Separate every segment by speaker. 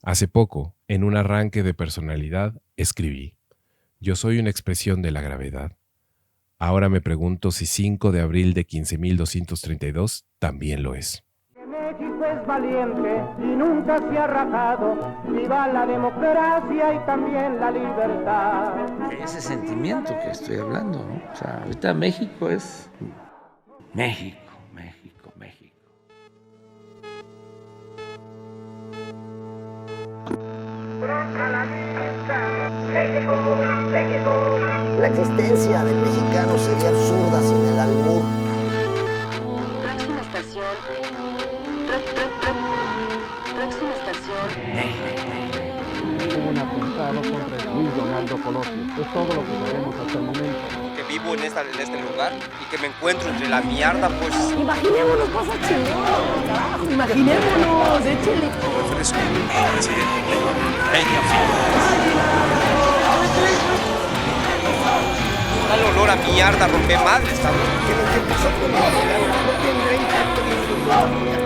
Speaker 1: Hace poco, en un arranque de personalidad, escribí: yo soy una expresión de la gravedad. Ahora me pregunto si 5 de abril de 15.232 también lo es.
Speaker 2: México es valiente y nunca se ha rajado. Viva la democracia y también la libertad.
Speaker 3: Ese sentimiento que estoy hablando, ¿no? O sea, ahorita México es México, México, México.
Speaker 4: La existencia del mexicano sería absurda sin el albur.
Speaker 5: Próxima estación. Próxima estación.
Speaker 2: Hubo un atentado contra Luis Donaldo Colosio. Es todo lo que sabemos hasta el momento.
Speaker 6: Que vivo en este lugar y que me encuentro entre la mierda, pues.
Speaker 7: Imaginémonos cosas chingonas, carajo. Imaginémonos, échale.
Speaker 6: Da el olor a mierda, rompe madres, cabrón.
Speaker 4: Que lo que pasó con los no tendrá impacto en el futuro.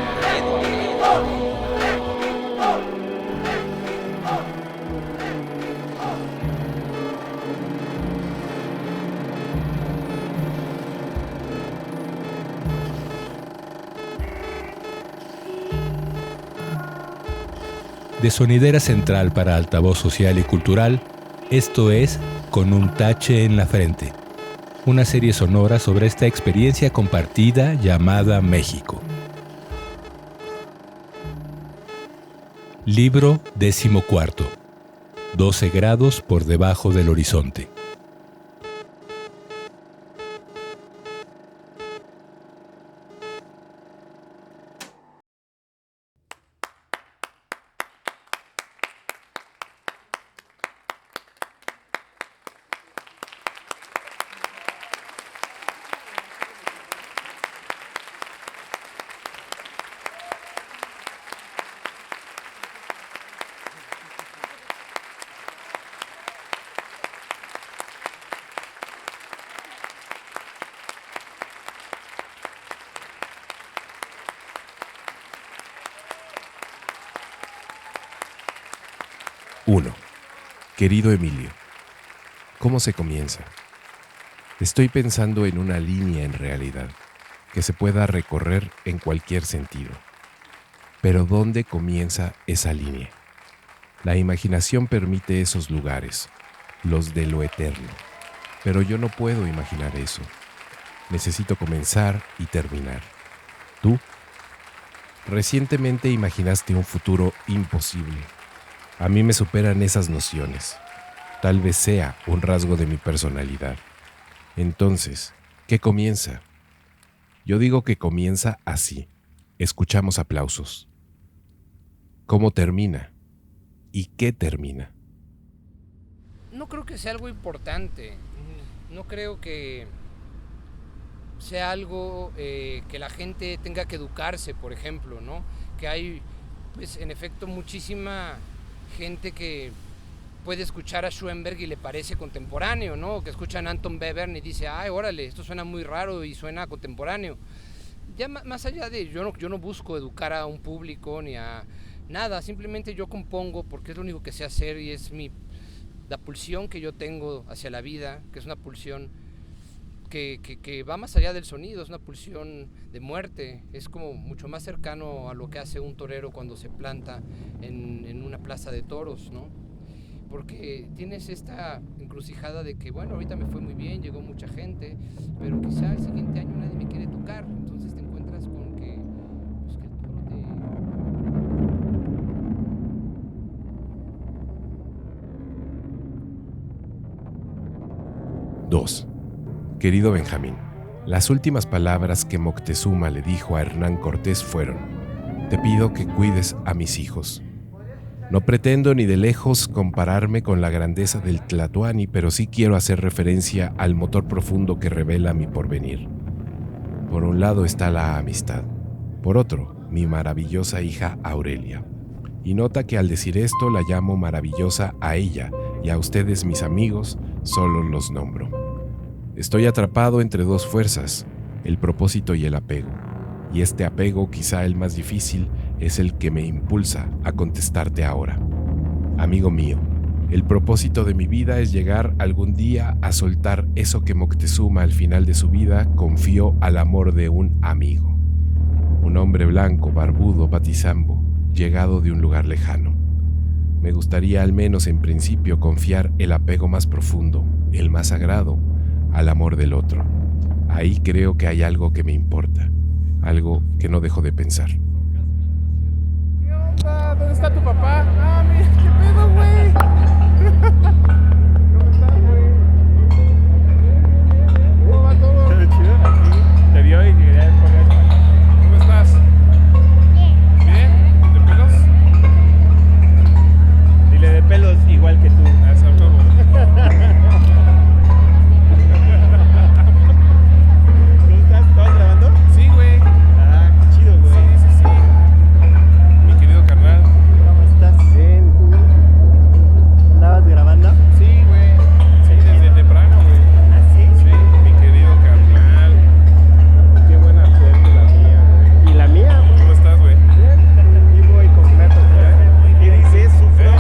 Speaker 8: 'De sonidera central para altavoz social y cultural, esto es Con un tache en la frente, una serie sonora sobre esta experiencia compartida llamada México. Libro 14. 12 grados por debajo del horizonte.
Speaker 1: Uno. Querido Emilio, ¿cómo se comienza? Estoy pensando en una línea en realidad, que se pueda recorrer en cualquier sentido. Pero ¿dónde comienza esa línea? La imaginación permite esos lugares, los de lo eterno. Pero yo no puedo imaginar eso. Necesito comenzar y terminar. ¿Tú? Recientemente imaginaste un futuro imposible. A mí me superan esas nociones. Tal vez sea un rasgo de mi personalidad. Entonces, ¿qué comienza? Yo digo que comienza así. Escuchamos aplausos. ¿Cómo termina? ¿Y qué termina?
Speaker 9: No creo que sea algo importante. No creo que sea algo que la gente tenga que educarse, por ejemplo, ¿no? Que hay, pues, en efecto, muchísima gente que puede escuchar a Schoenberg y le parece contemporáneo, ¿no? Que escuchan a Anton Webern y dice, ay, órale, esto suena muy raro y suena contemporáneo. Ya más allá de, yo no busco educar a un público ni a nada, simplemente yo compongo porque es lo único que sé hacer y es la pulsión que yo tengo hacia la vida, que es una pulsión que va más allá del sonido, es una pulsión de muerte, es como mucho más cercano a lo que hace un torero cuando se planta en una plaza de toros, ¿no? Porque tienes esta encrucijada de que, bueno, ahorita me fue muy bien, llegó mucha gente, pero quizá el siguiente año nadie me quiere tocar, entonces te encuentras con que, pues, que el toro te...
Speaker 1: 2. Querido Benjamín, las últimas palabras que Moctezuma le dijo a Hernán Cortés fueron: te pido que cuides a mis hijos. No pretendo ni de lejos compararme con la grandeza del Tlatoani, pero sí quiero hacer referencia al motor profundo que revela mi porvenir. Por un lado está la amistad, por otro, mi maravillosa hija Aurelia. Y nota que al decir esto la llamo maravillosa a ella, y a ustedes, mis amigos, solo los nombro. Estoy atrapado entre dos fuerzas, el propósito y el apego. Y este apego, quizá el más difícil, es el que me impulsa a contestarte ahora. Amigo mío, el propósito de mi vida es llegar algún día a soltar eso que Moctezuma al final de su vida confió al amor de un amigo. Un hombre blanco, barbudo, patizambo, llegado de un lugar lejano. Me gustaría al menos en principio confiar el apego más profundo, el más sagrado, al amor del otro. Ahí creo que hay algo que me importa, algo que no dejo de pensar.
Speaker 10: ¿Qué onda? ¿Dónde está tu papá? Ah, mira, qué pedo, güey. ¿Cómo estás, güey? ¿Cómo va todo? ¿Todo chido? Aquí te vio y quería poner. ¿Cómo estás? Bien. ¿De pelos? Dile de pelos igual que tú. A esa huevo. ¿Cómo estás? ¿Estabas grabando? Sí, güey. Ah, qué chido, güey. Sí, sí, sí. Mi querido carnal. ¿Cómo estás? Bien. ¿Andabas grabando? Sí, güey. Sí, desde temprano, güey. ¿Ah, sí? Sí, mi querido carnal. Qué buena suerte la mía, güey. ¿Y la mía? ¿Cómo estás, güey? Bien. Vivo y completo, güey. ¿Qué dices? ¿Sufro?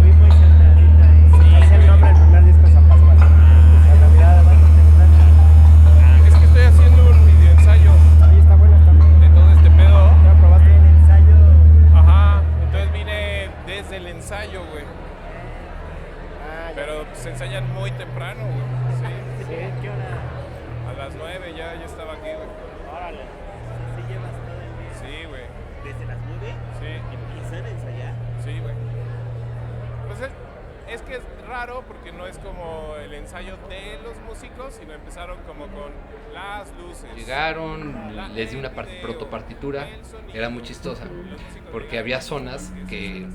Speaker 10: Vivo y sentadita. Sí. Es el nombre del primer disco de San Pascual. La mirada va a temblar. Es que estoy haciendo un video ensayo. Ahí está bueno, está bien. De todo este pedo. ¿Ya probaste el ensayo? Ajá. Entonces vine desde el ensayo, güey. Pero se ensayan muy temprano, güey. Sí. ¿Qué hora? A las 9 ya estaba aquí, güey. Órale. ¿Sí llevas todo el día? Sí, güey. ¿Desde las 9? Sí. ¿Empiezan a ensayar? Sí, güey. Pues es que es raro porque no es como el ensayo de los músicos, sino empezaron como con las luces.
Speaker 9: Llegaron, les di una protopartitura, era muy chistosa, porque había zonas que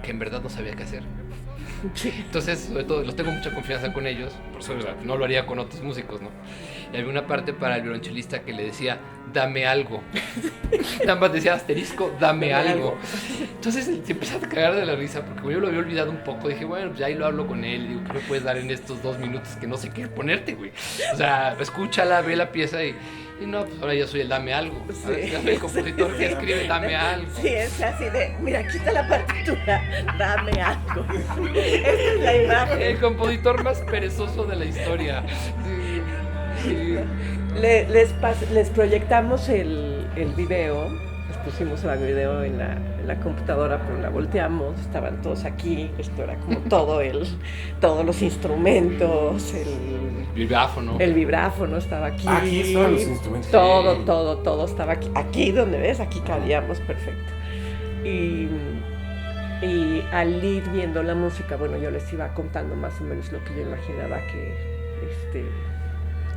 Speaker 9: en verdad no sabía qué hacer. Entonces, sobre todo, los tengo mucha confianza con ellos, por eso no lo haría con otros músicos, ¿no? Y había una parte para el violonchelista que le decía, dame algo. Nada más decía asterisco, dame algo. Entonces se empezó a cagar de la risa, porque yo lo había olvidado un poco. Dije, bueno, pues ya ahí lo hablo con él. Digo, ¿qué me puedes dar en estos 2 minutos que no sé qué ponerte, güey? O sea, escúchala, ve la pieza y no, pues ahora ya soy el dame algo. Sí. El compositor que escribe dame algo.
Speaker 7: Sí, es así de, mira, quita la partitura, dame algo. Esa es la imagen.
Speaker 9: El compositor más perezoso de la historia. Sí.
Speaker 7: Les proyectamos el video, les pusimos el video en la computadora, pero la volteamos, estaban todos aquí, esto era como todos los instrumentos, el vibráfono estaba aquí.
Speaker 1: Aquí son los instrumentos.
Speaker 7: Todo estaba aquí. Aquí donde ves, aquí cabíamos perfecto. Y al ir viendo la música, bueno, yo les iba contando más o menos lo que yo imaginaba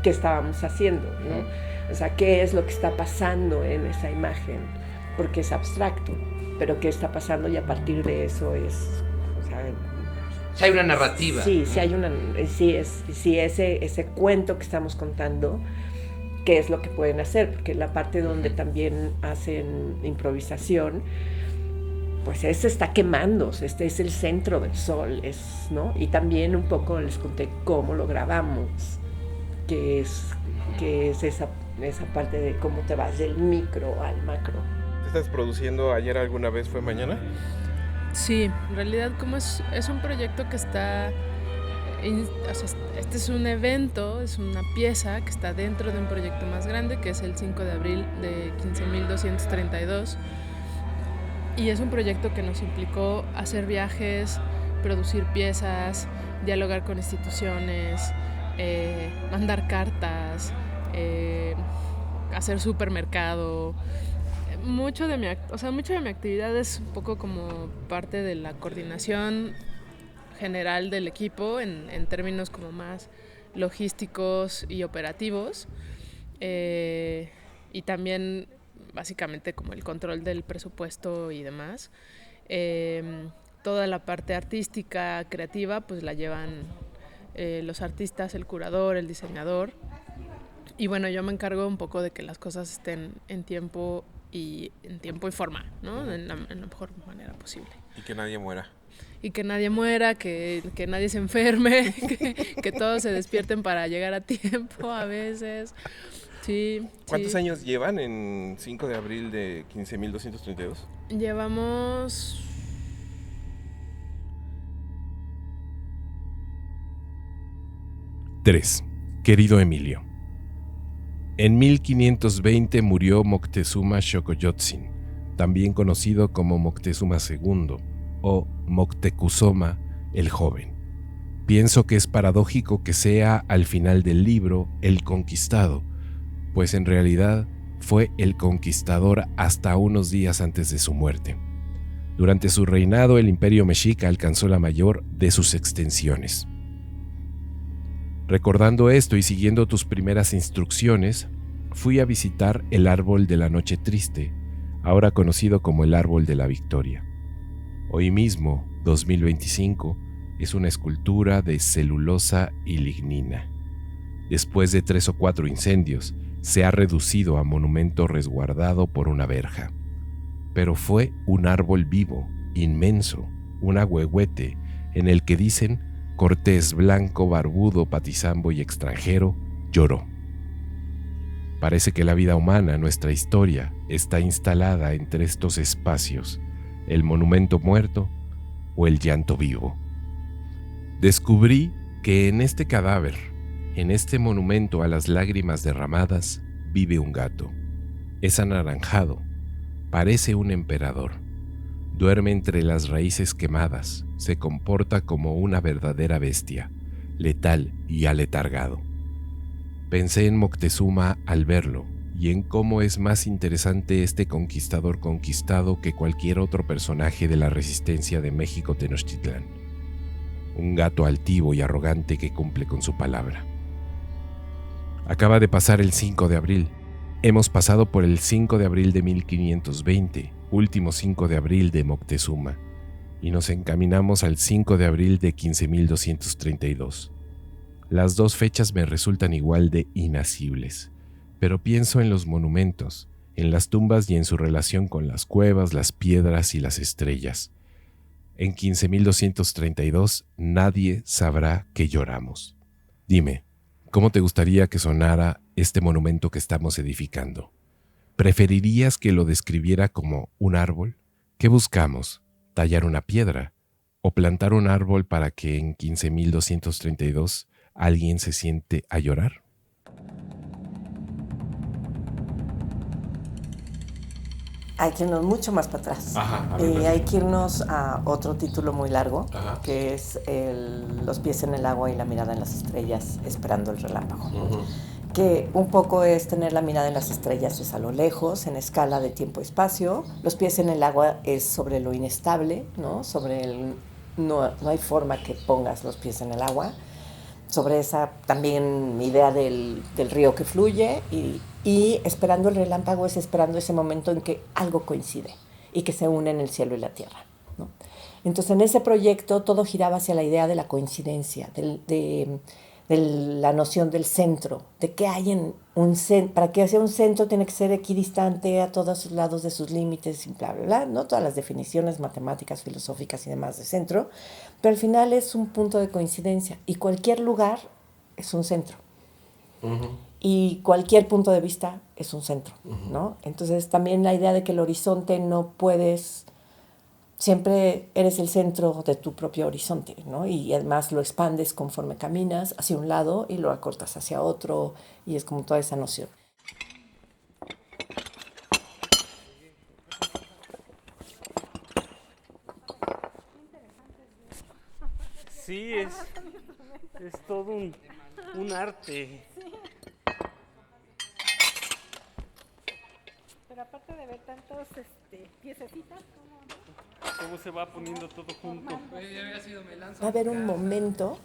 Speaker 7: que estábamos haciendo, ¿no? O sea, qué es lo que está pasando en esa imagen, porque es abstracto, pero qué está pasando y a partir de eso es, o sea,
Speaker 9: si hay una narrativa.
Speaker 7: Sí, ese cuento que estamos contando, qué es lo que pueden hacer, porque la parte donde también hacen improvisación, pues está quemando, este es el centro del sol, ¿no? Y también un poco les conté cómo lo grabamos, que es esa parte de cómo te vas del micro al macro.
Speaker 10: ¿Estás produciendo ayer alguna vez? ¿Fue mañana?
Speaker 11: Sí, en realidad como es un proyecto que está, o sea, este es un evento, es una pieza que está dentro de un proyecto más grande que es el 5 de abril de 15.232 y es un proyecto que nos implicó hacer viajes, producir piezas, dialogar con instituciones, mandar cartas, hacer supermercado. Mucho de mi actividad es un poco como parte de la coordinación general del equipo en términos como más logísticos y operativos, y también básicamente como el control del presupuesto y demás. Toda la parte artística, creativa, pues la llevan los artistas, el curador, el diseñador. Y bueno, yo me encargo un poco de que las cosas estén en tiempo y forma, ¿no? En la mejor manera posible.
Speaker 10: Y que nadie muera.
Speaker 11: Y que nadie muera, que nadie se enferme, que todos se despierten para llegar a tiempo a veces. Sí.
Speaker 10: ¿Cuántos años llevan en 5 de abril de 15.232?
Speaker 11: Llevamos
Speaker 1: 3. Querido Emilio. En 1520 murió Moctezuma Xocoyotzin, también conocido como Moctezuma II o Moctezuma el Joven. Pienso que es paradójico que sea al final del libro el conquistado, pues en realidad fue el conquistador hasta unos días antes de su muerte. Durante su reinado, el Imperio Mexica alcanzó la mayor de sus extensiones. Recordando esto y siguiendo tus primeras instrucciones, fui a visitar el Árbol de la Noche Triste, ahora conocido como el Árbol de la Victoria. Hoy mismo, 2025, es una escultura de celulosa y lignina. Después de 3 o 4 incendios, se ha reducido a monumento resguardado por una verja. Pero fue un árbol vivo, inmenso, un ahuehuete, en el que dicen Cortés blanco, barbudo, patizambo y extranjero, lloró. Parece que la vida humana, nuestra historia, está instalada entre estos espacios, el monumento muerto o el llanto vivo. Descubrí que en este cadáver, en este monumento a las lágrimas derramadas, vive un gato. Es anaranjado, parece un emperador. Duerme entre las raíces quemadas, se comporta como una verdadera bestia, letal y aletargado. Pensé en Moctezuma al verlo y en cómo es más interesante este conquistador conquistado que cualquier otro personaje de la resistencia de México Tenochtitlán. Un gato altivo y arrogante que cumple con su palabra. Acaba de pasar el 5 de abril. Hemos pasado por el 5 de abril de 1520, último 5 de abril de Moctezuma, y nos encaminamos al 5 de abril de 15.232. Las dos fechas me resultan igual de inacibles, pero pienso en los monumentos, en las tumbas y en su relación con las cuevas, las piedras y las estrellas. En 15.232 nadie sabrá que lloramos. Dime, ¿cómo te gustaría que sonara este monumento que estamos edificando? ¿Preferirías que lo describiera como un árbol? ¿Qué buscamos? ¿Tallar una piedra? ¿O plantar un árbol para que en 15.232 alguien se siente a llorar?
Speaker 12: Hay que irnos mucho más para atrás. Hay que irnos a otro título muy largo, que es Los pies en el agua y la mirada en las estrellas, esperando el relámpago. Que un poco es tener la mirada en las estrellas, es a lo lejos, en escala de tiempo y espacio. Los pies en el agua es sobre lo inestable, ¿no? No hay forma que pongas los pies en el agua. Sobre esa también idea del río que fluye y esperando el relámpago es esperando ese momento en que algo coincide y que se unen el cielo y la tierra, ¿no? Entonces en ese proyecto todo giraba hacia la idea de la coincidencia, de la noción del centro, de que hay en un centro, para que sea un centro tiene que ser equidistante a todos los lados de sus límites, y bla, bla, bla, ¿no? Todas las definiciones matemáticas, filosóficas y demás de centro, pero al final es un punto de coincidencia y cualquier lugar es un centro. Y cualquier punto de vista es un centro, ¿no? Entonces también la idea de que el horizonte no puedes... Siempre eres el centro de tu propio horizonte, ¿no? Y además lo expandes conforme caminas hacia un lado y lo acortas hacia otro, y es como toda esa noción.
Speaker 10: Sí, es todo un arte.
Speaker 13: Pero aparte de ver tantos piececitas,
Speaker 10: ¿Cómo se va poniendo todo junto?
Speaker 12: Va a haber un momento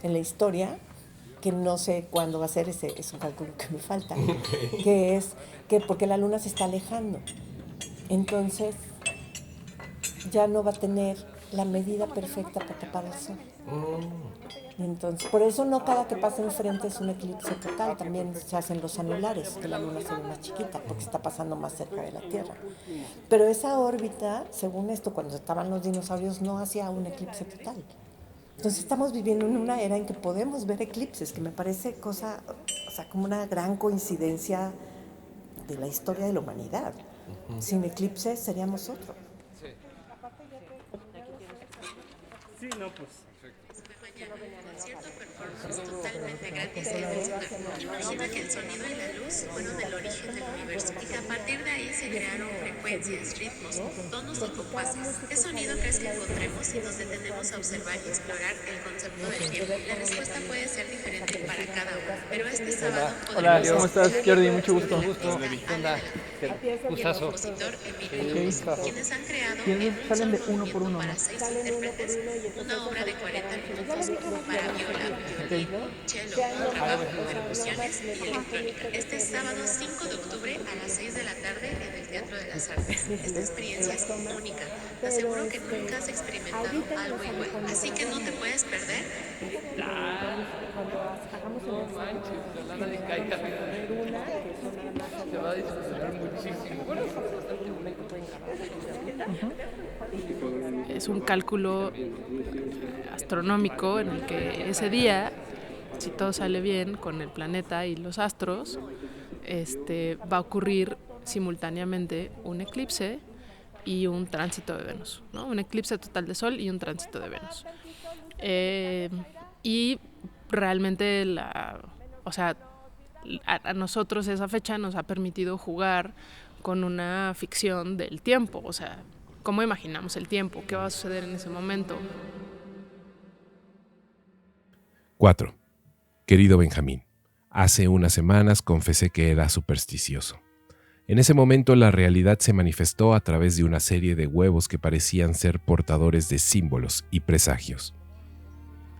Speaker 12: en la historia que no sé cuándo va a ser, ese es un cálculo que me falta, que es que porque la luna se está alejando, entonces ya no va a tener la medida perfecta para tapar el sol. Entonces, por eso no cada que pasa enfrente es un eclipse total, también se hacen los anulares, que la luna se ve más chiquita porque está pasando más cerca de la Tierra. Pero esa órbita, según esto, cuando estaban los dinosaurios, no hacía un eclipse total. Entonces estamos viviendo en una era en que podemos ver eclipses, que me parece como una gran coincidencia de la historia de la humanidad. Sin eclipses seríamos otro.
Speaker 10: Sí, no, pues.
Speaker 5: Concierto performance totalmente gratis en el escenario. Imagina que el sonido y la luz fueron el origen del universo y que a partir de ahí se crearon frecuencias, ritmos, tonos y compases. ¿Qué sonido crees que encontremos si nos detenemos a observar y explorar el concepto del tiempo? La respuesta puede ser diferente para cada uno, pero este sábado
Speaker 10: Hola, ¿cómo estás, Jordi? Mucho gusto.
Speaker 5: Gustazo. Quienes han creado
Speaker 10: Salen de uno por uno.
Speaker 5: para 6 intérpretes una obra de 40 minutos para viola, violín, cello, contrabajo, percusiones y electrónica. Este sábado 5 de octubre a las 6 de la tarde en el Teatro de las Artes. Esta experiencia es única. Te aseguro que nunca has experimentado algo igual. Así que no te puedes perder.
Speaker 9: Se va a disfrutar muchísimo.
Speaker 11: Es un cálculo astronómico en el que ese día, si todo sale bien con el planeta y los astros, va a ocurrir simultáneamente un eclipse y un tránsito de Venus, ¿no? Un eclipse total de Sol y un tránsito de Venus. Y realmente a nosotros esa fecha nos ha permitido jugar con una ficción del tiempo, o sea, ¿cómo imaginamos el tiempo? ¿Qué va a suceder en ese momento?
Speaker 1: 4. Querido Benjamín, hace unas semanas confesé que era supersticioso. En ese momento la realidad se manifestó a través de una serie de huevos que parecían ser portadores de símbolos y presagios.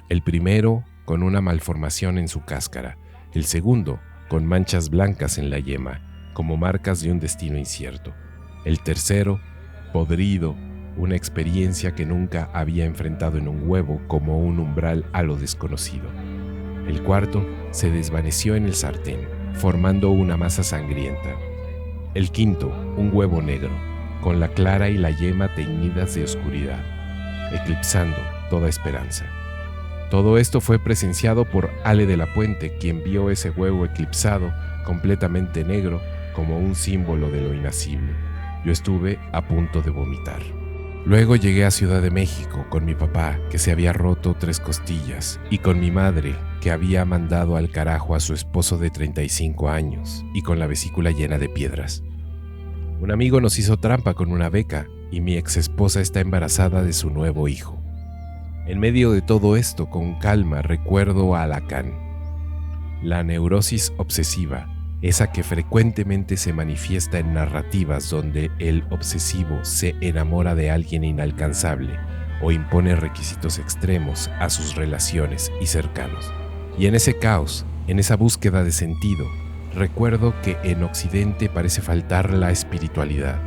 Speaker 1: El primero con una malformación en su cáscara, el segundo con manchas blancas en la yema, como marcas de un destino incierto. El tercero, podrido, una experiencia que nunca había enfrentado en un huevo como un umbral a lo desconocido. El cuarto se desvaneció en el sartén, formando una masa sangrienta. El quinto, un huevo negro, con la clara y la yema teñidas de oscuridad, eclipsando toda esperanza. Todo esto fue presenciado por Ale de la Puente, quien vio ese huevo eclipsado, completamente negro, como un símbolo de lo inacible. Yo estuve a punto de vomitar. Luego llegué a Ciudad de México con mi papá, que se había roto 3 costillas, y con mi madre, que había mandado al carajo a su esposo de 35 años, y con la vesícula llena de piedras. Un amigo nos hizo trampa con una beca, y mi exesposa está embarazada de su nuevo hijo. En medio de todo esto, con calma, recuerdo a Lacan. La neurosis obsesiva, esa que frecuentemente se manifiesta en narrativas donde el obsesivo se enamora de alguien inalcanzable o impone requisitos extremos a sus relaciones y cercanos. Y en ese caos, en esa búsqueda de sentido, recuerdo que en Occidente parece faltar la espiritualidad,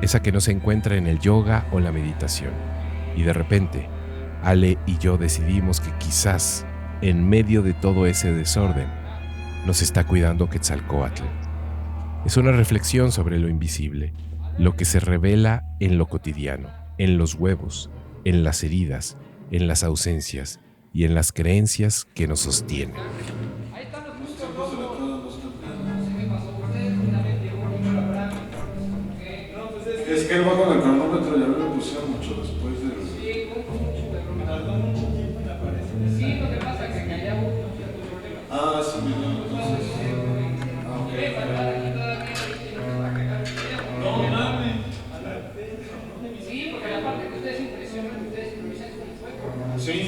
Speaker 1: esa que no se encuentra en el yoga o la meditación. Y de repente, Ale y yo decidimos que quizás, en medio de todo ese desorden, nos está cuidando Quetzalcóatl. Es una reflexión sobre lo invisible, lo que se revela en lo cotidiano, en los huevos, en las heridas, en las ausencias y en las creencias que nos sostienen.
Speaker 14: Es que él va con el cronómetro, ya lo pusieron mucho después de...
Speaker 9: Sí, lo que pasa es que callaba un problema.
Speaker 14: Ah, sí, entonces... No mames.
Speaker 9: Sí, porque la parte que ustedes impresionan, ustedes improvisan con el fuego.
Speaker 14: Sí, sí,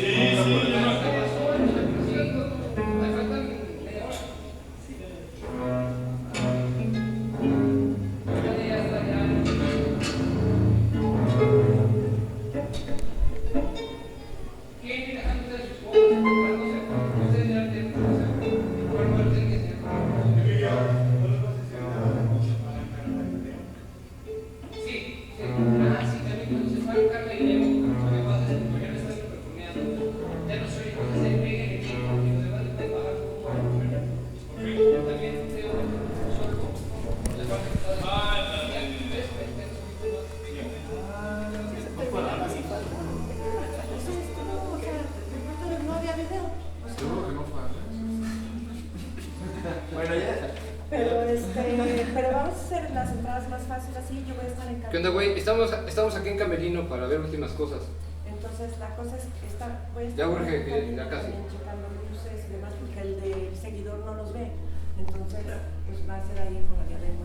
Speaker 13: Pero vamos a hacer las entradas más fáciles así, yo voy a estar en
Speaker 9: ¿Qué onda, güey? Estamos aquí en Camerino para ver últimas cosas.
Speaker 13: Entonces Entonces la cosa es que voy a
Speaker 9: Ya,
Speaker 13: estar
Speaker 9: Jorge, ya casi.
Speaker 13: checando luces y demás porque el del seguidor no los ve. Entonces pues va a ser ahí con la diadema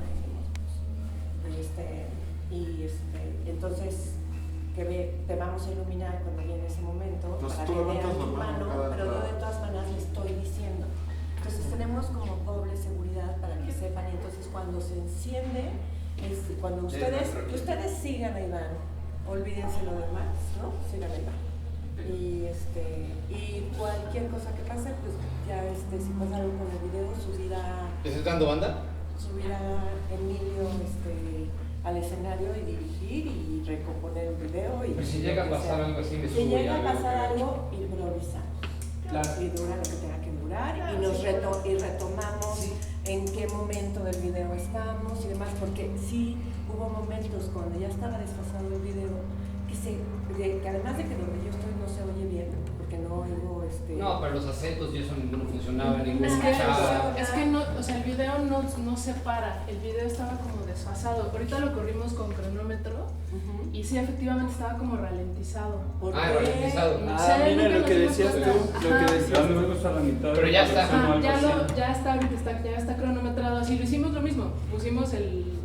Speaker 13: entonces te vamos a iluminar cuando viene ese momento.
Speaker 14: Entonces
Speaker 13: para
Speaker 14: tú
Speaker 13: que
Speaker 14: levantas
Speaker 13: vean
Speaker 14: la
Speaker 13: tu
Speaker 14: mano
Speaker 13: mano, pero yo de todas maneras le estoy diciendo. Entonces tenemos como doble seguridad para que sepan, y entonces cuando se enciende, cuando ustedes sigan a Iván, olvídense lo demás, ¿no? Sigan a Iván. Y cualquier cosa que pase, pues ya si pasa algo con el video, subirá.
Speaker 9: ¿Estás dando banda?
Speaker 13: Subirá Emilio al escenario y dirigir y recomponer el video. Y
Speaker 9: si llega a pasar algo así, me
Speaker 13: si llega a pasar algo, improvisamos.
Speaker 9: Claro.
Speaker 13: Y dura lo que tenga que durar y retomamos en qué momento del video estamos y demás, porque sí hubo momentos cuando ya estaba desfasado el video que además de que donde yo estoy no se oye bien, porque no oigo
Speaker 9: No, pero los acentos y eso no funcionaba, ningún
Speaker 11: Es que no, o sea, el video no se para, el video estaba como desfasado. Ahorita lo corrimos con cronómetro y sí, efectivamente estaba como ralentizado.
Speaker 9: Ralentizado.
Speaker 11: No sé,
Speaker 10: mira lo que decías tú,
Speaker 9: Pero ya está.
Speaker 11: Ya está, ahorita ya está cronometrado. Así lo hicimos lo mismo, pusimos el mismo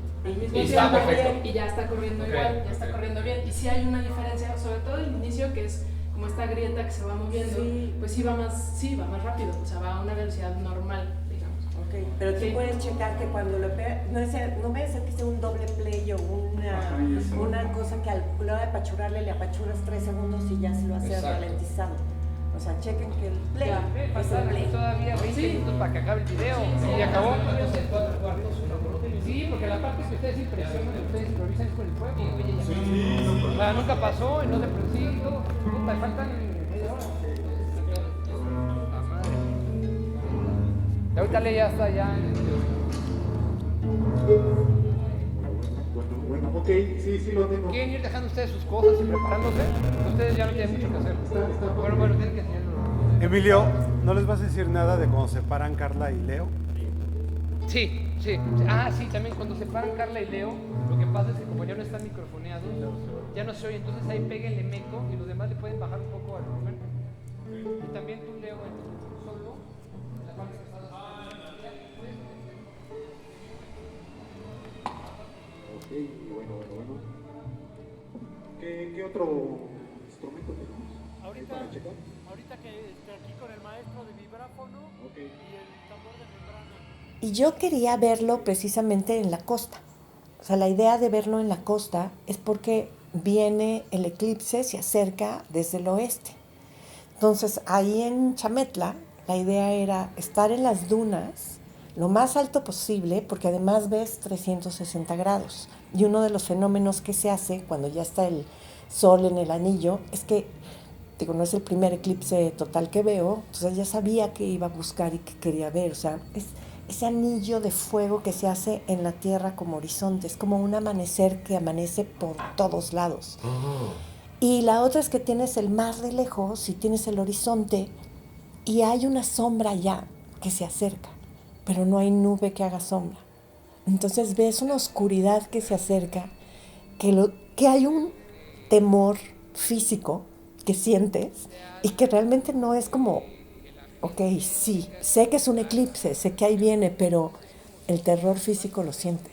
Speaker 9: y está perfecto.
Speaker 11: Y ya está corriendo igual, ya está corriendo bien. Y sí hay una diferencia, sobre todo el inicio, que es como esta grieta que se va moviendo, pues sí va más rápido, o sea, va a una velocidad normal, digamos.
Speaker 13: Ok, pero tú puedes checar que cuando lo veas, no vaya a ser que sea un doble play o una cosa que a la hora de apachurrarle le apachuras 3 segundos y ya se lo hace ralentizado. O sea, chequen que el play es el play.
Speaker 9: Todavía 20 minutos para que acabe el video. Y acabó. Sí, porque la parte que ustedes impresionan, ustedes improvisan con el fuego. O sea, nunca pasó y no se preciso. Puta, faltan media hora. La madre. Y ahorita ya está ya en el video.
Speaker 14: Bueno, ok, sí lo tengo.
Speaker 9: ¿Quieren ir dejando ustedes sus cosas y preparándose? Ustedes ya no tienen mucho que hacer. Bueno, tienen que enseñarlo.
Speaker 10: Emilio, ¿no les vas a decir nada de cuando se paran Carla y Leo?
Speaker 9: Sí. Sí, también cuando se paran Carla y Leo, lo que pasa es que como ya no están microfoneados, ya no se oye, entonces ahí péguenle meco y los demás le pueden bajar un poco al volumen. Y también tú, Leo, solo, en la parte que estás
Speaker 14: Ok, bueno. ¿Qué otro instrumento tenemos para checar?
Speaker 15: Ahorita que aquí con el maestro de vibráfono y el tambor de membrana.
Speaker 12: Y yo quería verlo precisamente en la costa. O sea, la idea de verlo en la costa es porque viene el eclipse, se acerca desde el oeste. Entonces, ahí en Chametla, la idea era estar en las dunas lo más alto posible, porque además ves 360 grados. Y uno de los fenómenos que se hace cuando ya está el sol en el anillo es que, no es el primer eclipse total que veo, entonces ya sabía que iba a buscar y que quería ver. O sea, es ese anillo de fuego que se hace en la tierra como horizonte, es como un amanecer que amanece por todos lados. Y la otra es que tienes el mar de lejos y tienes el horizonte y hay una sombra ya que se acerca, pero no hay nube que haga sombra. Entonces ves una oscuridad que se acerca, que hay un temor físico que sientes y que realmente no es como, ok, sí, sé que es un eclipse, sé que ahí viene, pero el terror físico lo sientes.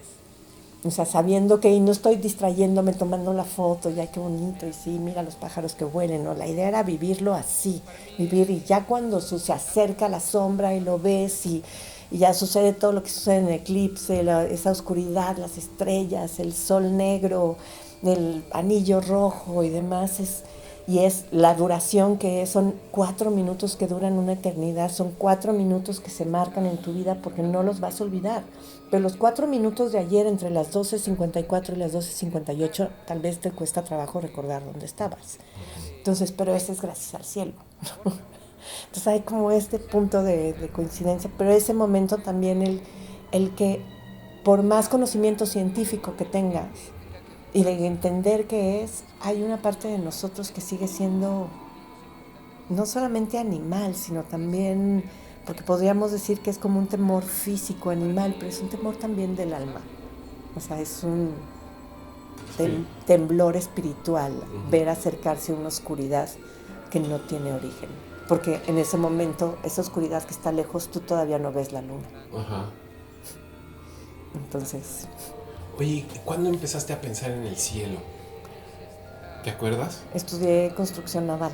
Speaker 12: O sea, sabiendo que no estoy distrayéndome, tomando la foto, ya qué bonito, y sí, mira los pájaros que vuelen, ¿no? La idea era vivirlo así, y ya cuando se acerca la sombra y lo ves y ya sucede todo lo que sucede en el eclipse, esa oscuridad, las estrellas, el sol negro, el anillo rojo y demás, y es la duración que son 4 minutos que duran una eternidad, son 4 minutos que se marcan en tu vida porque no los vas a olvidar. Pero los 4 minutos de ayer entre las 12:54 y las 12:58 tal vez te cuesta trabajo recordar dónde estabas. Entonces, pero ese es gracias al cielo. Entonces hay como este punto de coincidencia, pero ese momento también el que por más conocimiento científico que tengas y de entender que hay una parte de nosotros que sigue siendo no solamente animal, sino también, porque podríamos decir que es como un temor físico animal, pero es un temor también del alma. O sea, es temblor espiritual, ver acercarse una oscuridad que no tiene origen. Porque en ese momento, esa oscuridad que está lejos, tú todavía no ves la luna.
Speaker 1: Ajá.
Speaker 12: Entonces...
Speaker 1: Oye, ¿cuándo empezaste a pensar en el cielo? ¿Te acuerdas?
Speaker 12: Estudié construcción naval,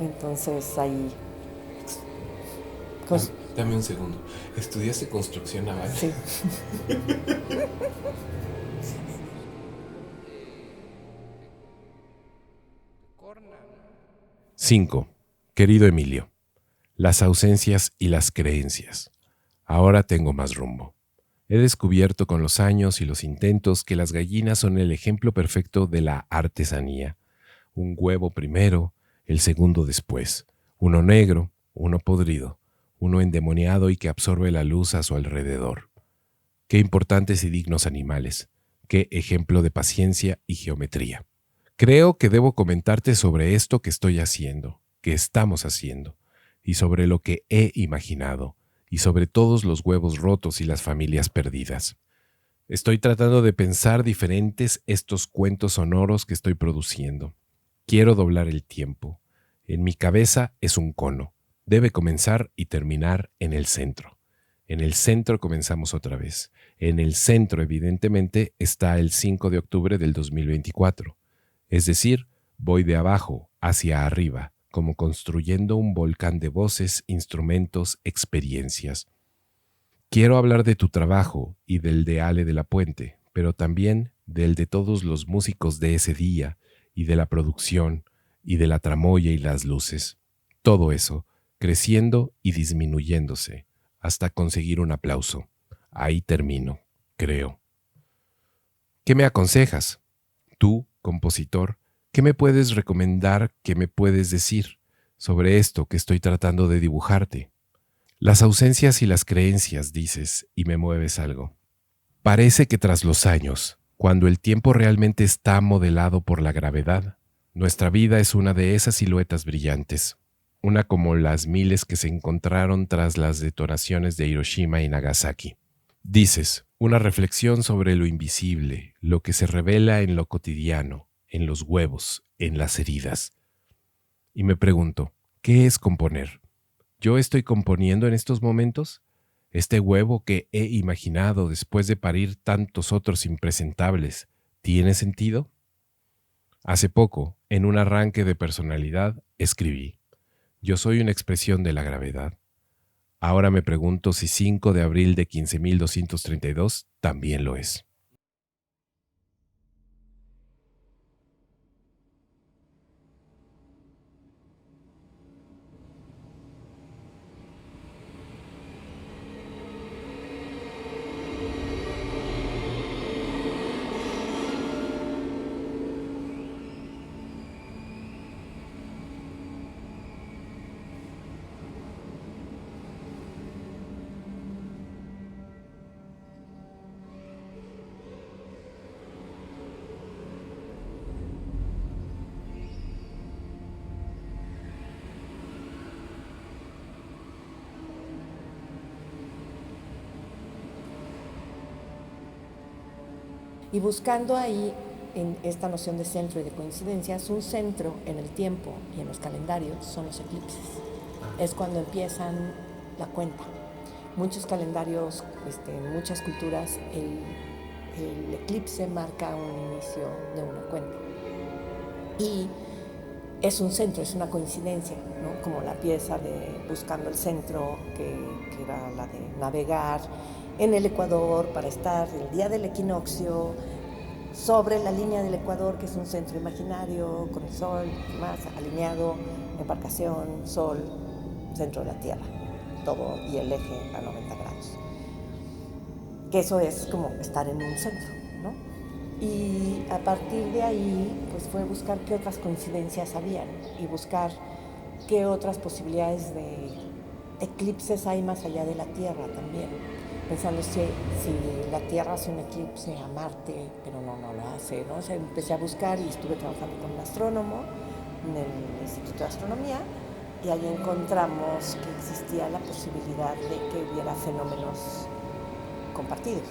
Speaker 12: entonces ahí...
Speaker 1: Dame un segundo. ¿Estudiaste construcción naval?
Speaker 12: Sí.
Speaker 1: 5. Querido Emilio, las ausencias y las creencias. Ahora tengo más rumbo. He descubierto con los años y los intentos que las gallinas son el ejemplo perfecto de la artesanía. Un huevo primero, el segundo después. Uno negro, uno podrido, uno endemoniado y que absorbe la luz a su alrededor. Qué importantes y dignos animales. Qué ejemplo de paciencia y geometría. Creo que debo comentarte sobre esto que estoy haciendo, que estamos haciendo, y sobre lo que he imaginado, y sobre todos los huevos rotos y las familias perdidas. Estoy tratando de pensar diferentes estos cuentos sonoros que estoy produciendo. Quiero doblar el tiempo. En mi cabeza es un cono. Debe comenzar y terminar en el centro. En el centro comenzamos otra vez. En el centro, evidentemente, está el 5 de octubre del 2024. Es decir, voy de abajo hacia arriba, como construyendo un volcán de voces, instrumentos, experiencias. Quiero hablar de tu trabajo y del de Ale de la Puente, pero también del de todos los músicos de ese día, y de la producción, y de la tramoya y las luces. Todo eso, creciendo y disminuyéndose, hasta conseguir un aplauso. Ahí termino, creo. ¿Qué me aconsejas? Tú, compositor, ¿qué me puedes recomendar, qué me puedes decir sobre esto que estoy tratando de dibujarte? Las ausencias y las creencias, dices, y me mueves algo. Parece que tras los años, cuando el tiempo realmente está modelado por la gravedad, nuestra vida es una de esas siluetas brillantes, una como las miles que se encontraron tras las detonaciones de Hiroshima y Nagasaki. Dices, una reflexión sobre lo invisible, lo que se revela en lo cotidiano, en los huevos, en las heridas. Y me pregunto, ¿qué es componer? ¿Yo estoy componiendo en estos momentos? ¿Este huevo que he imaginado después de parir tantos otros impresentables, tiene sentido? Hace poco, en un arranque de personalidad, escribí, yo soy una expresión de la gravedad. Ahora me pregunto si 5 de abril de 15.232 también lo es.
Speaker 12: Y buscando ahí, en esta noción de centro y de coincidencias, un centro en el tiempo y en los calendarios son los eclipses. Es cuando empiezan la cuenta. Muchos calendarios, en muchas culturas, el eclipse marca un inicio de una cuenta. Y es un centro, es una coincidencia, ¿no? Como la pieza de Buscando el Centro, que era la de navegar en el Ecuador para estar el día del equinoccio sobre la línea del Ecuador, que es un centro imaginario, con el sol, más alineado, embarcación, sol, centro de la Tierra, todo y el eje a 90 grados. Que eso es como estar en un centro, ¿no? Y a partir de ahí, pues fue buscar qué otras coincidencias habían y buscar qué otras posibilidades de eclipses hay más allá de la Tierra también. Pensando si la Tierra hace un eclipse a Marte, pero no lo hace, ¿no? O sea, empecé a buscar y estuve trabajando con un astrónomo en el Instituto de Astronomía y ahí encontramos que existía la posibilidad de que hubiera fenómenos compartidos.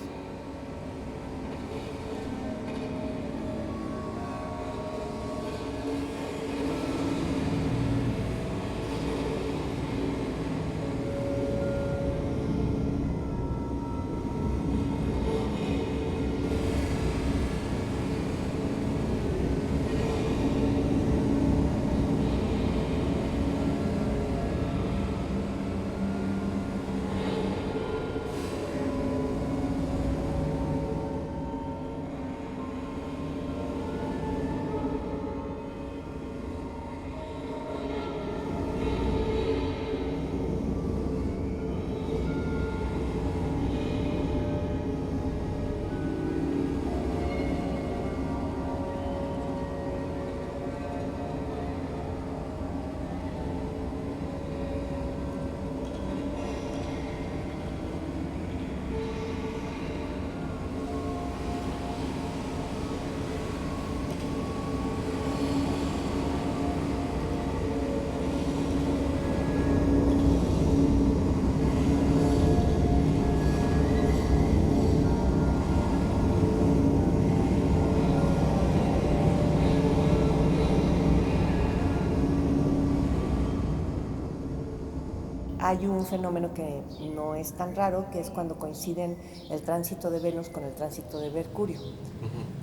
Speaker 12: hay un fenómeno que no es tan raro, que es cuando coinciden el tránsito de Venus con el tránsito de Mercurio.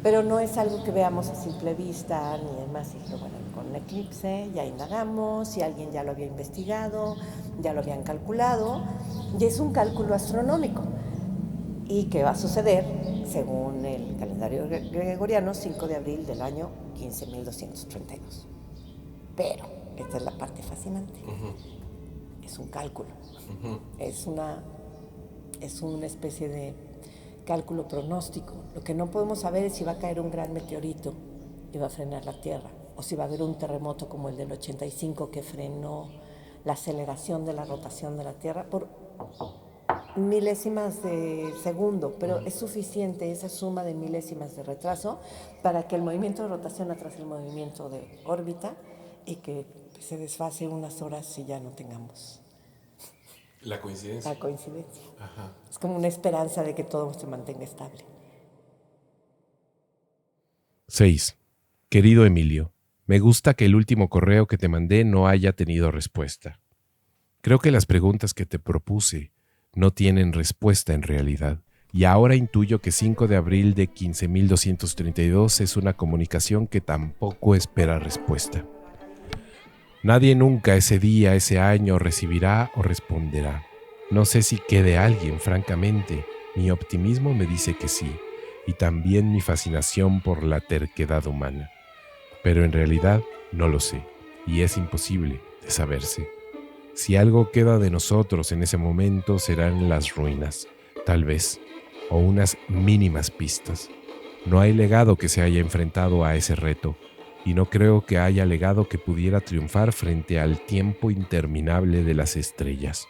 Speaker 12: Pero no es algo que veamos a simple vista, ni demás. Y bueno, con un eclipse ya indagamos, si alguien ya lo había investigado, ya lo habían calculado, y es un cálculo astronómico. ¿Y qué va a suceder? Según el calendario gregoriano, 5 de abril del año 15.232. Pero esta es la parte fascinante. Es un cálculo. Es una especie de cálculo pronóstico. Lo que no podemos saber es si va a caer un gran meteorito y va a frenar la Tierra, o si va a haber un terremoto como el del 85 que frenó la aceleración de la rotación de la Tierra por milésimas de segundo, pero es suficiente esa suma de milésimas de retraso para que el movimiento de rotación atrase el movimiento de órbita y que se desfase unas horas y ya no tengamos
Speaker 1: la coincidencia.
Speaker 12: La coincidencia.
Speaker 1: Ajá.
Speaker 12: Es como una esperanza de que todo se mantenga estable.
Speaker 1: 6. Querido Emilio, me gusta que el último correo que te mandé no haya tenido respuesta. Creo que las preguntas que te propuse no tienen respuesta en realidad, y ahora intuyo que 5 de abril de 15.232 es una comunicación que tampoco espera respuesta. Nadie nunca ese día, ese año recibirá o responderá. No sé si quede alguien, francamente. Mi optimismo me dice que sí, y también mi fascinación por la terquedad humana. Pero en realidad no lo sé, y es imposible de saberse. Si algo queda de nosotros en ese momento serán las ruinas, tal vez, o unas mínimas pistas. No hay legado que se haya enfrentado a ese reto, y no creo que haya legado que pudiera triunfar frente al tiempo interminable de las estrellas.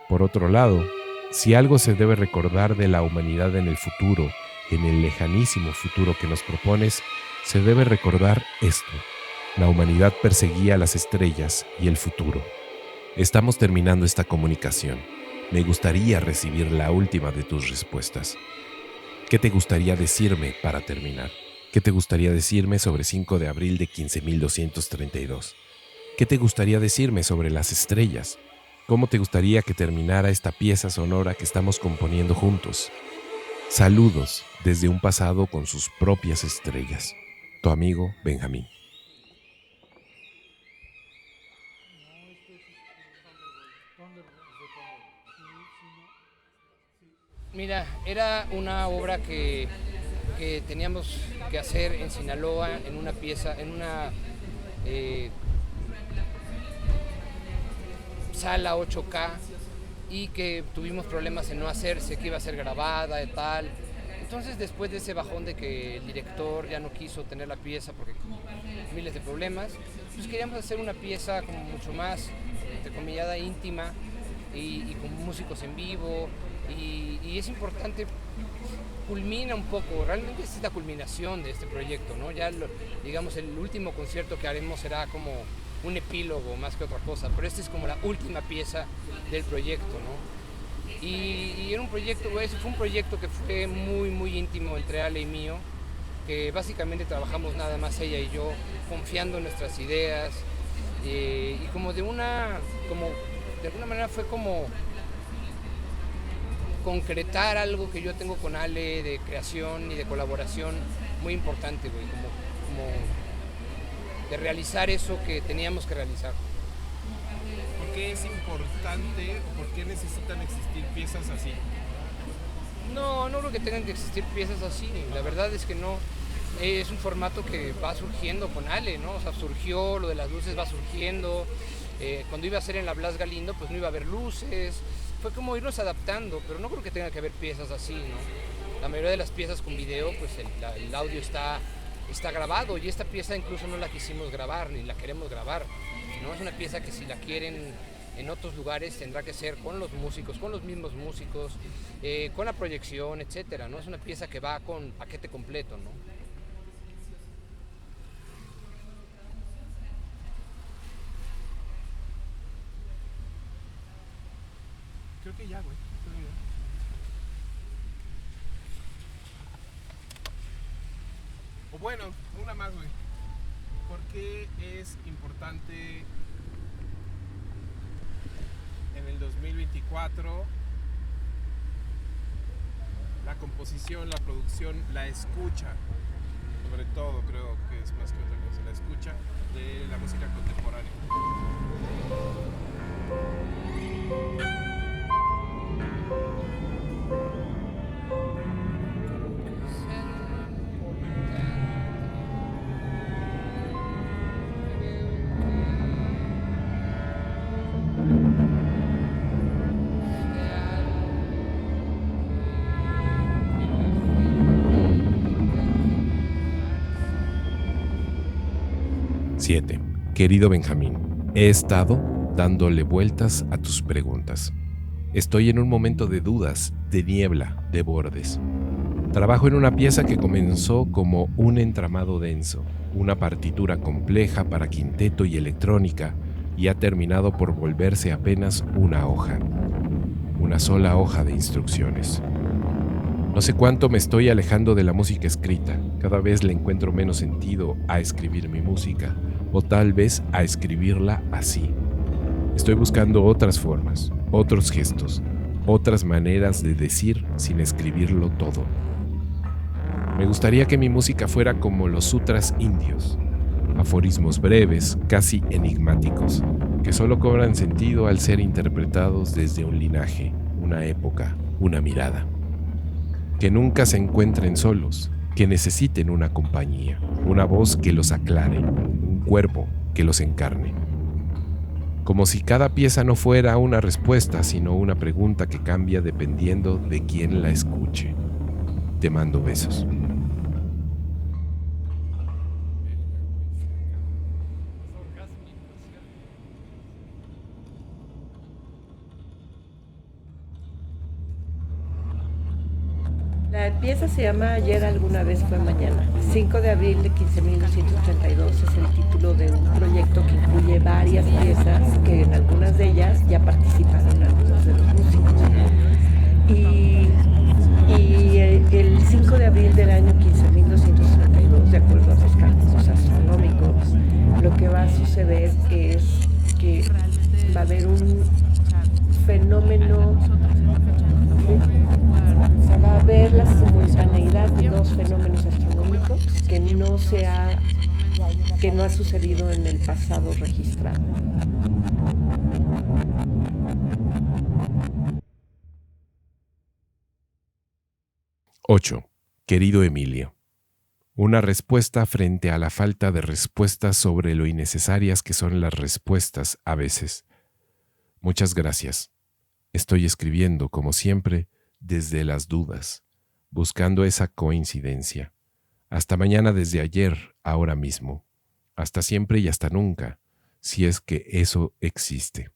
Speaker 1: Por otro lado, si algo se debe recordar de la humanidad en el futuro, en el lejanísimo futuro que nos propones, se debe recordar esto. La humanidad perseguía las estrellas y el futuro. Estamos terminando esta comunicación. Me gustaría recibir la última de tus respuestas. ¿Qué te gustaría decirme para terminar? ¿Qué te gustaría decirme sobre 5 de abril de 15.232? ¿Qué te gustaría decirme sobre las estrellas? ¿Cómo te gustaría que terminara esta pieza sonora que estamos componiendo juntos? Saludos desde un pasado con sus propias estrellas. Tu amigo Benjamín.
Speaker 9: Mira, era una obra que teníamos que hacer en Sinaloa, en una pieza, en una sala 8K, y que tuvimos problemas en no hacerse, que iba a ser grabada y tal. Entonces, después de ese bajón de que el director ya no quiso tener la pieza porque miles de problemas, pues queríamos hacer una pieza como mucho más, entrecomillada, íntima, y con músicos en vivo, y es importante, culmina un poco, realmente es la culminación de este proyecto, ¿no? Ya, digamos, el último concierto que haremos será como un epílogo más que otra cosa, pero esta es como la última pieza del proyecto, ¿no? Y era un proyecto, fue un proyecto que fue muy, muy íntimo entre Ale y mío, que básicamente trabajamos nada más ella y yo, confiando en nuestras ideas, y como de alguna manera fue como concretar algo que yo tengo con Ale de creación y de colaboración muy importante, güey, como de realizar eso que teníamos que realizar.
Speaker 16: ¿Por qué es importante o por qué necesitan existir piezas así?
Speaker 9: No creo que tengan que existir piezas así, la verdad es que no. Es un formato que va surgiendo con Ale, ¿no? O sea, surgió, lo de las luces va surgiendo. Cuando iba a ser en la Blas Galindo, pues no iba a haber luces. Fue como irnos adaptando, pero no creo que tenga que haber piezas así, ¿no? La mayoría de las piezas con video, pues el audio está grabado, y esta pieza incluso no la quisimos grabar, ni la queremos grabar, ¿no? Es una pieza que si la quieren en otros lugares tendrá que ser con los músicos, con los mismos músicos, con la proyección, etcétera, ¿no? Es una pieza que va con paquete completo, ¿no?
Speaker 16: Creo que ya, güey. O bueno, una más, güey. ¿Por qué es importante 4, la composición, la producción, la escucha, sobre todo creo que es más que otra cosa, la escucha de la música contemporánea.
Speaker 1: Siete. Querido Benjamín, he estado dándole vueltas a tus preguntas. Estoy en un momento de dudas, de niebla, de bordes. Trabajo en una pieza que comenzó como un entramado denso, una partitura compleja para quinteto y electrónica, y ha terminado por volverse apenas una hoja. Una sola hoja de instrucciones. No sé cuánto me estoy alejando de la música escrita. Cada vez le encuentro menos sentido a escribir mi música, o tal vez a escribirla así. Estoy buscando otras formas, otros gestos, otras maneras de decir sin escribirlo todo. Me gustaría que mi música fuera como los sutras indios, aforismos breves, casi enigmáticos, que solo cobran sentido al ser interpretados desde un linaje, una época, una mirada. Que nunca se encuentren solos, que necesiten una compañía, una voz que los aclare, un cuerpo que los encarne. Como si cada pieza no fuera una respuesta, sino una pregunta que cambia dependiendo de quién la escuche. Te mando besos.
Speaker 12: La pieza se llama Ayer alguna vez fue mañana. 5 de abril de 15.232 es el título de un proyecto que incluye varias piezas que en algunas de ellas ya participaron algunos de los músicos. Y el 5 de abril del año 15.232, de acuerdo a los cálculos astronómicos, lo que va a suceder es que va a haber un fenómeno. Va a haber la simultaneidad de dos fenómenos astronómicos que no ha sucedido en el pasado registrado.
Speaker 1: Ocho. Querido Emilio, una respuesta frente a la falta de respuestas sobre lo innecesarias que son las respuestas a veces. Muchas gracias. Estoy escribiendo, como siempre, desde las dudas, buscando esa coincidencia. Hasta mañana desde ayer, ahora mismo. Hasta siempre y hasta nunca, si es que eso existe.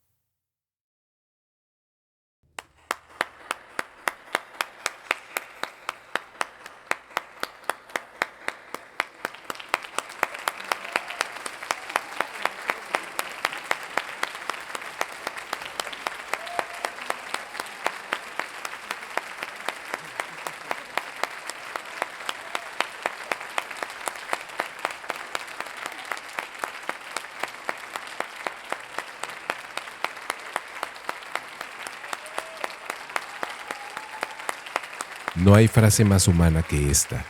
Speaker 1: No hay frase más humana que esta,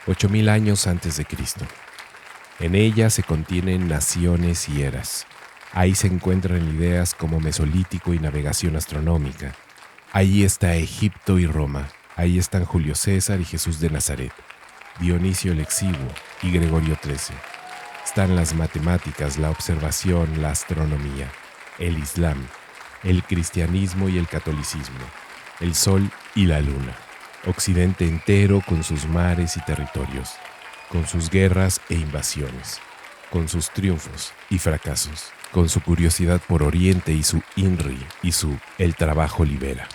Speaker 1: 8.000 años antes de Cristo. En ella se contienen naciones y eras. Ahí se encuentran ideas como Mesolítico y navegación astronómica. Ahí está Egipto y Roma. Ahí están Julio César y Jesús de Nazaret, Dionisio el Exiguo y Gregorio XIII. Están las matemáticas, la observación, la astronomía, el Islam, el cristianismo y el catolicismo, el sol y la luna. Occidente entero con sus mares y territorios, con sus guerras e invasiones, con sus triunfos y fracasos, con su curiosidad por Oriente y su INRI y su El trabajo libera.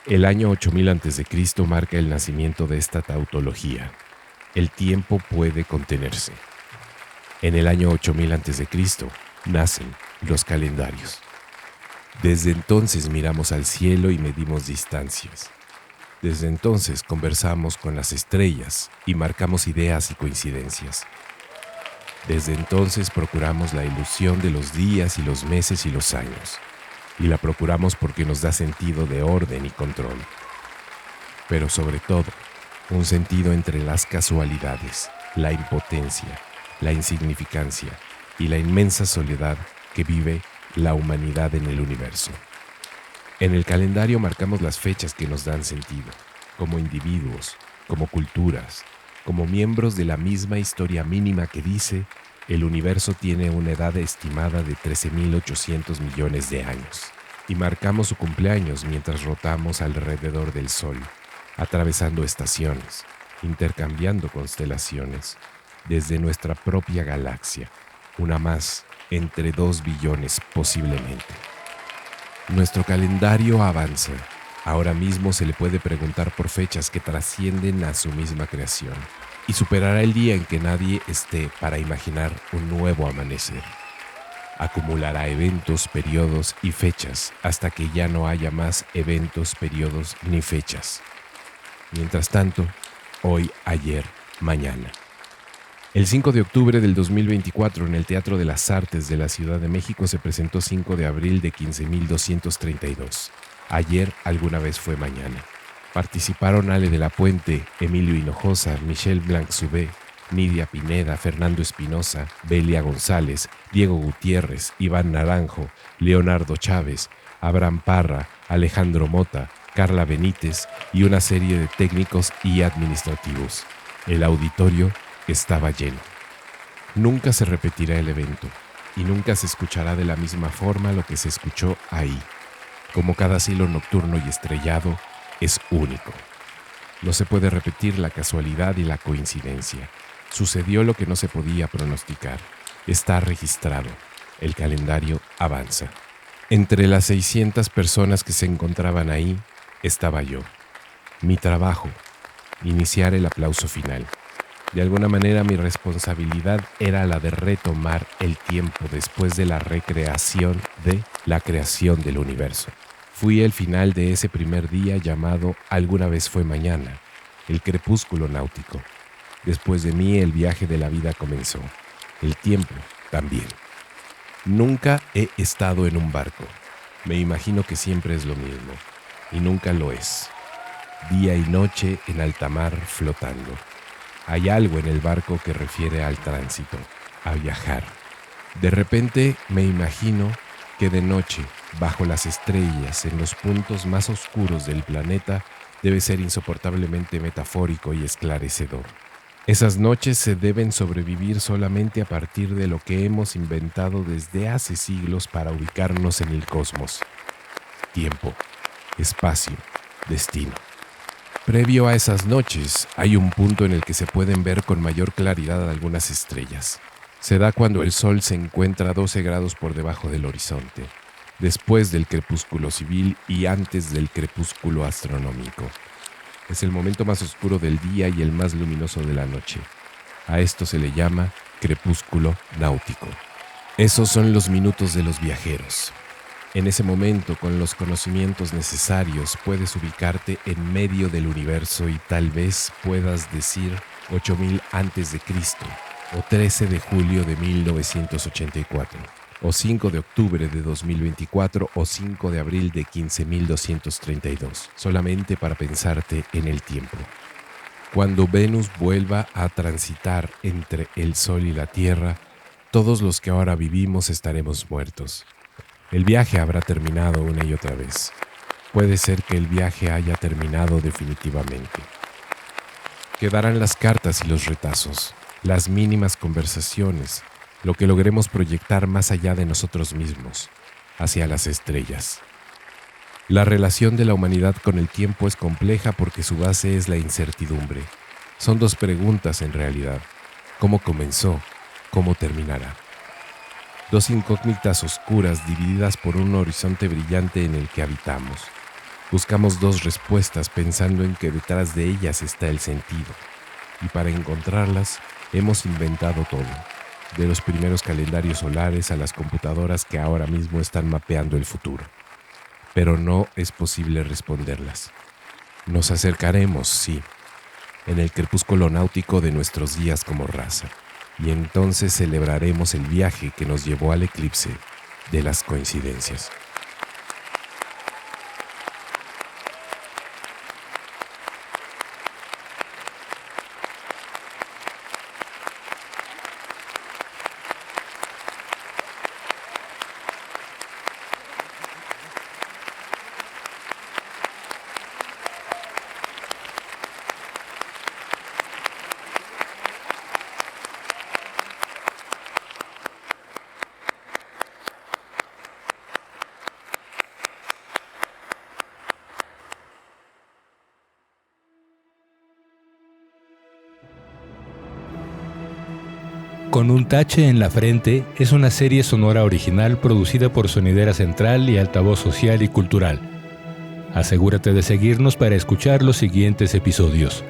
Speaker 1: El año 8000 a.C. marca el nacimiento de esta tautología. El tiempo puede contenerse. En el año 8000 a.C. nacen los calendarios. Desde entonces miramos al cielo y medimos distancias. Desde entonces conversamos con las estrellas y marcamos ideas y coincidencias. Desde entonces procuramos la ilusión de los días y los meses y los años. y la procuramos porque nos da sentido de orden y control. Pero sobre todo, un sentido entre las casualidades, la impotencia, la insignificancia y la inmensa soledad que vive la humanidad en el universo. En el calendario marcamos las fechas que nos dan sentido, como individuos, como culturas, como miembros de la misma historia mínima que dice: el universo tiene una edad estimada de 13.800 millones de años, y marcamos su cumpleaños mientras rotamos alrededor del Sol, atravesando estaciones, intercambiando constelaciones, desde nuestra propia galaxia, una más entre 2 billones posiblemente. Nuestro calendario avanza. Ahora mismo se le puede preguntar por fechas que trascienden a su misma creación, y superará el día en que nadie esté para imaginar un nuevo amanecer. Acumulará eventos, periodos y fechas hasta que ya no haya más eventos, periodos ni fechas. Mientras tanto, hoy, ayer, mañana. El 5 de octubre del 2024 en el Teatro de las Artes de la Ciudad de México se presentó 5 de abril de 15.232. Ayer alguna vez fue mañana. Participaron Ale de la Puente, Emilio Hinojosa, Michelle Blanc-Subé, Nidia Pineda, Fernando Espinosa, Belia González, Diego Gutiérrez, Iván Naranjo, Leonardo Chávez, Abraham Parra, Alejandro Mota, Carla Benítez y una serie de técnicos y administrativos. El auditorio estaba lleno. Nunca se repetirá el evento y nunca se escuchará de la misma forma lo que se escuchó ahí. Como cada cielo nocturno y estrellado, es único. No se puede repetir la casualidad y la coincidencia. Sucedió lo que no se podía pronosticar. Está registrado. El calendario avanza. Entre las 600 personas que se encontraban ahí, estaba yo. Mi trabajo, iniciar el aplauso final. De alguna manera mi responsabilidad era la de retomar el tiempo después de la recreación de la creación del universo. Fui el final de ese primer día llamado Alguna vez fue mañana, el crepúsculo náutico. Después de mí el viaje de la vida comenzó, el tiempo también. Nunca he estado en un barco. Me imagino que siempre es lo mismo, y nunca lo es. Día y noche en alta mar flotando. Hay algo en el barco que refiere al tránsito, a viajar. De repente me imagino que de noche, bajo las estrellas, en los puntos más oscuros del planeta, debe ser insoportablemente metafórico y esclarecedor. Esas noches se deben sobrevivir solamente a partir de lo que hemos inventado desde hace siglos para ubicarnos en el cosmos. Tiempo, espacio, destino. Previo a esas noches, hay un punto en el que se pueden ver con mayor claridad algunas estrellas. Se da cuando el Sol se encuentra a 12 grados por debajo del horizonte, después del crepúsculo civil y antes del crepúsculo astronómico. Es el momento más oscuro del día y el más luminoso de la noche. A esto se le llama crepúsculo náutico. Esos son los minutos de los viajeros. En ese momento, con los conocimientos necesarios, puedes ubicarte en medio del universo y tal vez puedas decir 8000 antes de Cristo, o 13 de julio de 1984, o 5 de octubre de 2024, o 5 de abril de 15.232, solamente para pensarte en el tiempo. Cuando Venus vuelva a transitar entre el Sol y la Tierra, todos los que ahora vivimos estaremos muertos. El viaje habrá terminado una y otra vez. Puede ser que el viaje haya terminado definitivamente. Quedarán las cartas y los retazos, las mínimas conversaciones, lo que logremos proyectar más allá de nosotros mismos, hacia las estrellas. La relación de la humanidad con el tiempo es compleja porque su base es la incertidumbre. Son dos preguntas en realidad. ¿Cómo comenzó? ¿Cómo terminará? Dos incógnitas oscuras divididas por un horizonte brillante en el que habitamos. Buscamos dos respuestas pensando en que detrás de ellas está el sentido. Y para encontrarlas, hemos inventado todo. De los primeros calendarios solares a las computadoras que ahora mismo están mapeando el futuro. Pero no es posible responderlas. Nos acercaremos, sí, en el crepúsculo náutico de nuestros días como raza. Y entonces celebraremos el viaje que nos llevó al eclipse de las coincidencias.
Speaker 8: Con un tache en la frente es una serie sonora original producida por Sonidera Central y Altavoz Social y Cultural. Asegúrate de seguirnos para escuchar los siguientes episodios.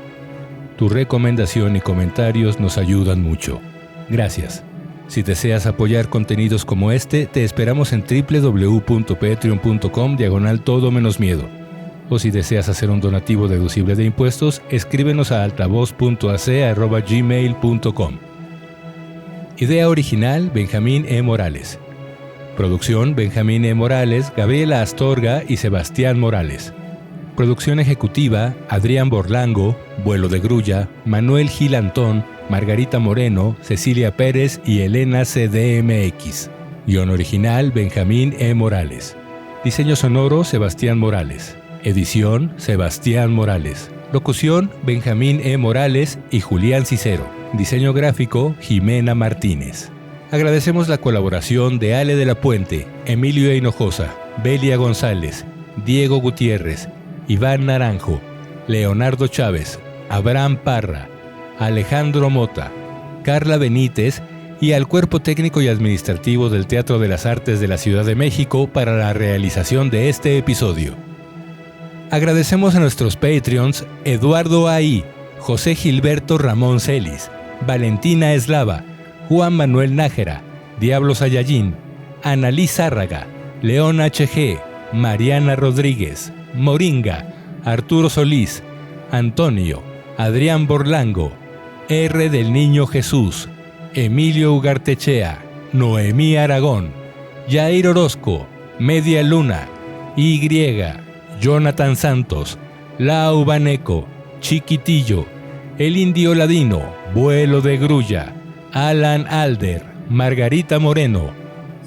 Speaker 8: Tu recomendación y comentarios nos ayudan mucho. Gracias. Si deseas apoyar contenidos como este, te esperamos en www.patreon.com/todo-miedo. O si deseas hacer un donativo deducible de impuestos, escríbenos a altavoz.ac@gmail.com. Idea original, Benjamín E. Morales. Producción, Benjamín E. Morales, Gabriela Astorga y Sebastián Morales. Producción ejecutiva, Adrián Borlango, Vuelo de Grulla, Manuel Gil Antón, Margarita Moreno, Cecilia Pérez y Elena CDMX. Guión original, Benjamín E. Morales. Diseño sonoro, Sebastián Morales. Edición, Sebastián Morales. Locución, Benjamín E. Morales y Julián Cicero. Diseño gráfico, Jimena Martínez. Agradecemos la colaboración de Ale de la Puente, Emilio Hinojosa, Belia González, Diego Gutiérrez, Iván Naranjo, Leonardo Chávez, Abraham Parra, Alejandro Mota, Carla Benítez y al cuerpo técnico y administrativo del Teatro de las Artes de la Ciudad de México para la realización de este episodio. Agradecemos a nuestros Patreons Eduardo A.I., José Gilberto Ramón Celis, Valentina Eslava, Juan Manuel Nájera, Diablo Sayayín, Annalí Zárraga, León H.G., Mariana Rodríguez, Moringa, Arturo Solís, Antonio, Adrián Borlango, R. del Niño Jesús, Emilio Ugartechea, Noemí Aragón, Jair Orozco, Media Luna, Y, Jonathan Santos, Lau Baneco, Chiquitillo, El Indio Ladino, Vuelo de Grulla, Alan Alder, Margarita Moreno,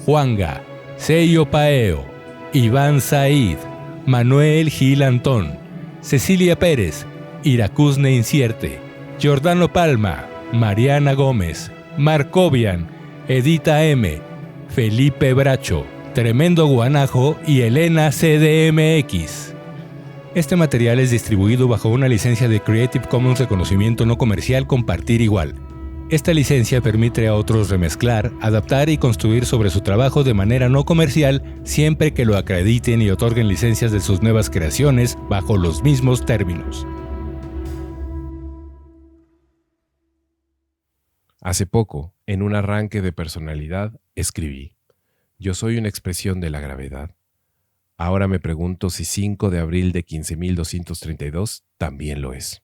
Speaker 8: Juanga, Seyo Paeo, Iván Said, Manuel Gil Antón, Cecilia Pérez, Iracusne Incierte, Giordano Palma, Mariana Gómez, Marcovian, Edita M, Felipe Bracho, Tremendo Guanajo y Elena CDMX. Este material es distribuido bajo una licencia de Creative Commons Reconocimiento No Comercial Compartir Igual. Esta licencia permite a otros remezclar, adaptar y construir sobre su trabajo de manera no comercial siempre que lo acrediten y otorguen licencias de sus nuevas creaciones bajo los mismos términos.
Speaker 1: Hace poco, en un arranque de personalidad, escribí: yo soy una expresión de la gravedad. Ahora me pregunto si 5 de abril de 15.232 también lo es.